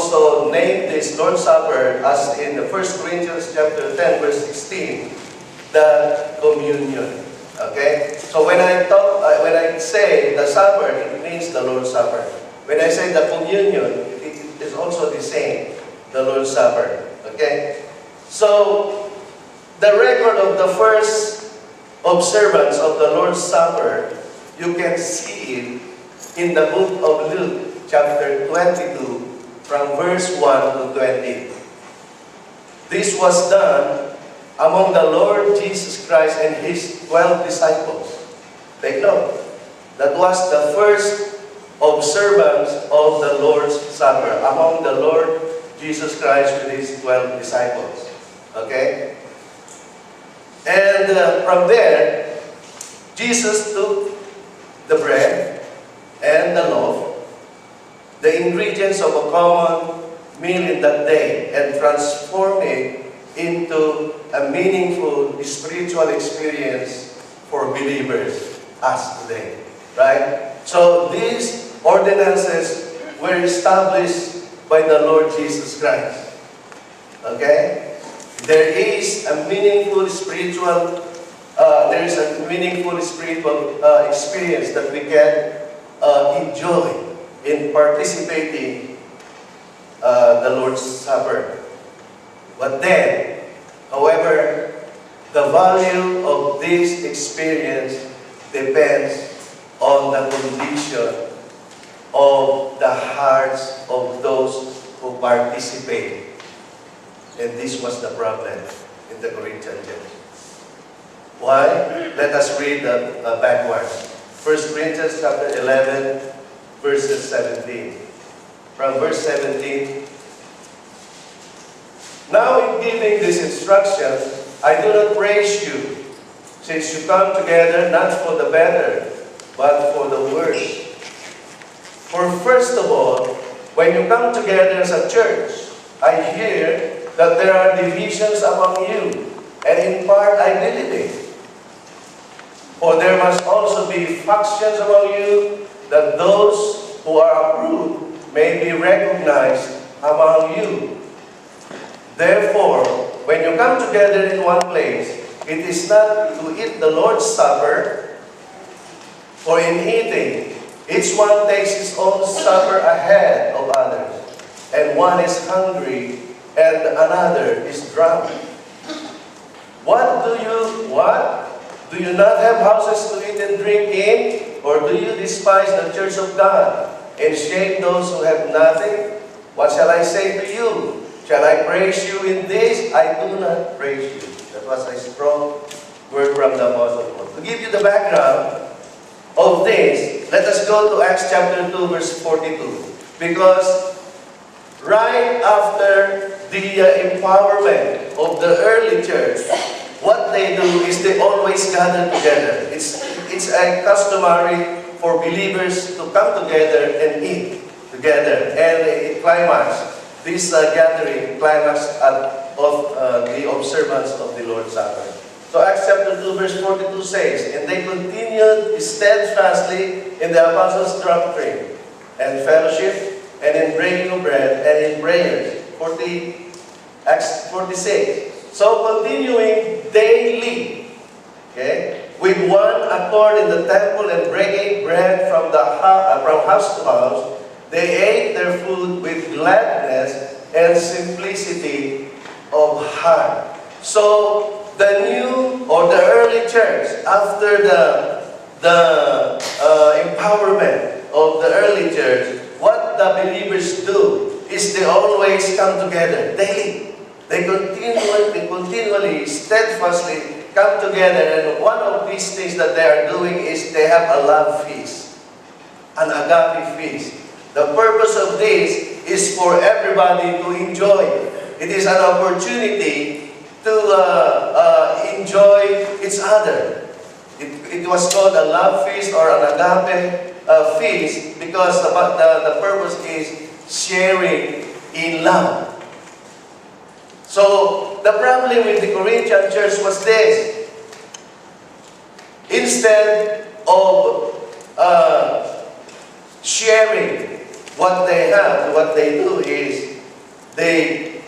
also named this Lord's Supper, as in the 1 Corinthians chapter 10, verse 16, the communion. Okay? So when I say the supper, it means the Lord's Supper. When I say the communion, it is also the same, the Lord's Supper. Okay? So, the record of the first observance of the Lord's Supper, you can see it in the book of Luke, chapter 22, from verse 1 to 20. This was done among the Lord Jesus Christ and His 12 disciples. Take note, that was the first observance of the Lord's Supper among the Lord Jesus Christ with His 12 disciples. Okay? And from there, Jesus took the bread and the loaf, the ingredients of a common meal in that day, and transformed it into a meaningful spiritual experience for believers as today. Right? So these ordinances were established by the Lord Jesus Christ. Okay? There is a meaningful spiritual experience that we can enjoy in participating the Lord's Supper. But then, however, the value of this experience depends on the condition of the hearts of those who participate. And this was the problem in the Corinthian church. Why? Let us read backwards. 1 Corinthians chapter 11, verses 17. From verse 17, now in giving this instruction, I do not praise you, since you come together not for the better, but for the worse. For first of all, when you come together as a church, I hear that there are divisions among you, and in part I believe it. For there must also be factions among you, that those who are approved may be recognized among you. Therefore, when you come together in one place, it is not to eat the Lord's Supper, for in eating, each one takes his own supper ahead of others, and one is hungry, and another is drunk. What? Do you not have houses to eat and drink in? Or do you despise the church of God and shame those who have nothing? What shall I say to you? Shall I praise you in this? I do not praise you. That was a strong word from the Apostle Paul. To give you the background of this, let us go to Acts chapter 2, verse 42. Because right after the empowerment of the early church, what they do is they always gather together. It's a customary for believers to come together and eat together. And it this gathering climax of the observance of the Lord's Supper. So Acts chapter 2 verse 42 says, and they continued steadfastly in the apostles' doctrine and fellowship, and in breaking of bread, and in prayers. Acts 46. So continuing daily, okay, with one accord in the temple and breaking bread from house to house, they ate their food with gladness and simplicity of heart. So the new or the early church, after the empowerment of the early church, what the believers do is they always come together daily. They continually, steadfastly come together, and one of these things that they are doing is they have a love feast, an agape feast. The purpose of this is for everybody to enjoy. It is an opportunity to enjoy each other. It was called a love feast or an agape feast because the purpose is sharing in love. So, the problem with the Corinthian church was this. Instead of sharing what they have, what they do is they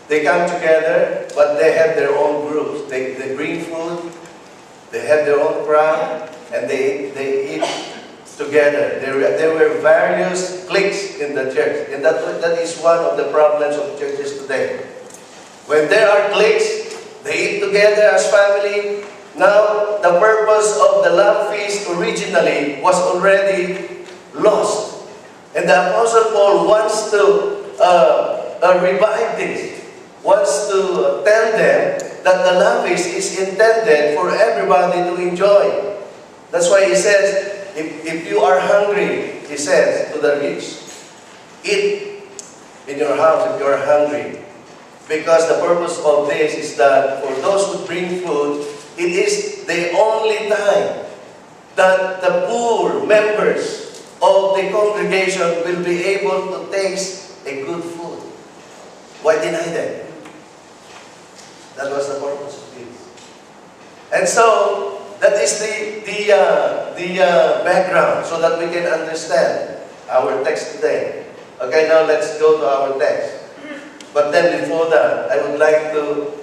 come together, but they have their own groups. They bring food, they have their own crowd, and they eat together. There were various cliques in the church, and that is one of the problems of churches today. When there are cliques, they eat together as family. Now, the purpose of the love feast originally was already lost. And the Apostle Paul wants to revive this, wants to tell them that the love feast is intended for everybody to enjoy. That's why he says, if you are hungry, he says to the rich, eat in your house if you are hungry. Because the purpose of this is that for those who bring food, it is the only time that the poor members of the congregation will be able to taste a good food. Why deny them? That was the purpose of this. And so, that is the background so that we can understand our text today. Okay, now let's go to our text. But then before that, I would like to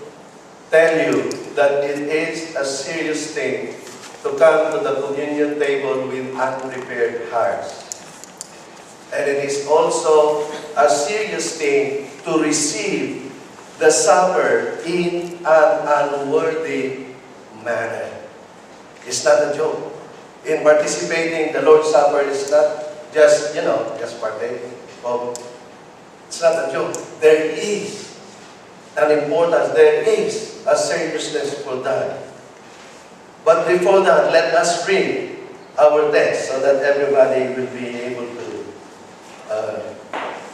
tell you that it is a serious thing to come to the communion table with unprepared hearts. And it is also a serious thing to receive the supper in an unworthy manner. It's not a joke. In participating, the Lord's Supper is not just, just partaking of. It's not a joke. There is an importance, there is a seriousness for that. But before that, let us read our text so that everybody will be able to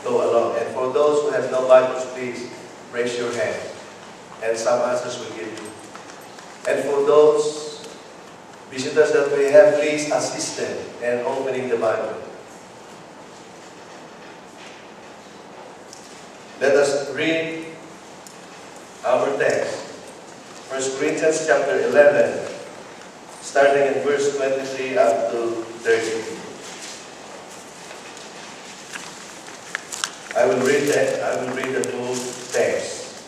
go along. And for those who have no Bibles, please raise your hand. And some answers will give you. And for those visitors that we have, please assist them in opening the Bible. Let us read our text. 1 Corinthians chapter 11, starting in verse 23 up to 30. I will read the whole text.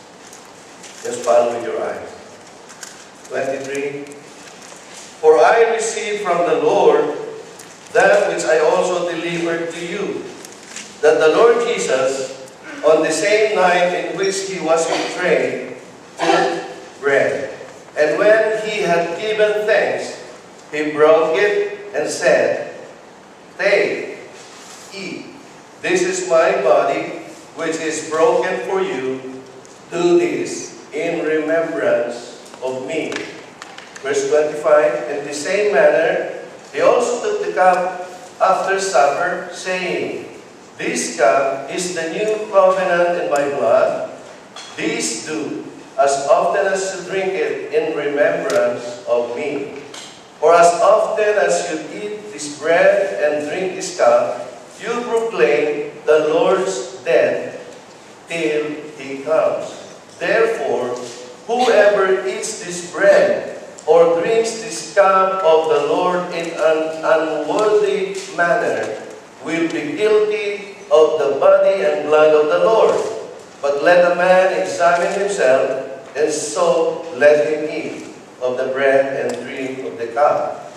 Just follow with your eyes. 23. For I received from the Lord that which I also delivered to you, that the Lord Jesus, on the same night in which he was betrayed, took bread. And when he had given thanks, he broke it and said, Take, eat. This is my body, which is broken for you. Do this in remembrance of me. Verse 25, in the same manner, he also took the cup after supper, saying, This cup is the new covenant in my blood. This do, as often as you drink it in remembrance of me. For as often as you eat this bread and drink this cup, you proclaim the Lord's death till he comes. Therefore, whoever eats this bread or drinks this cup of the Lord in an unworthy manner will be guilty of the body and blood of the Lord. But let a man examine himself, and so let him eat of the bread and drink of the cup.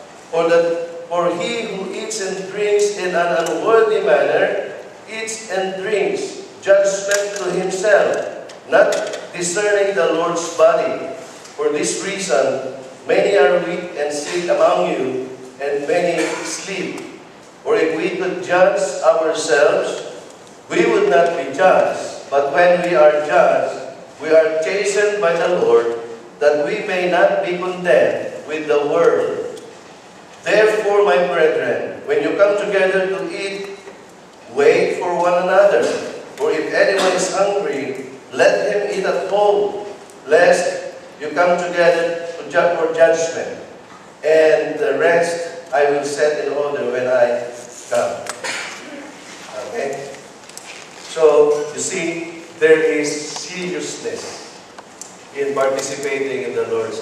For he who eats and drinks in an unworthy manner eats and drinks judgment to himself, not discerning the Lord's body. For this reason, many are weak and sick among you, and many sleep. For if we could judge ourselves, we would not be judged. But when we are judged, we are chastened by the Lord, that we may not be condemned with the world. Therefore, my brethren, when you come together to eat, wait for one another. For if anyone is hungry, let him eat at home, lest you come together for judgment. And the rest I will set in order when I come. Okay? So, you see, there is seriousness in participating in the Lord's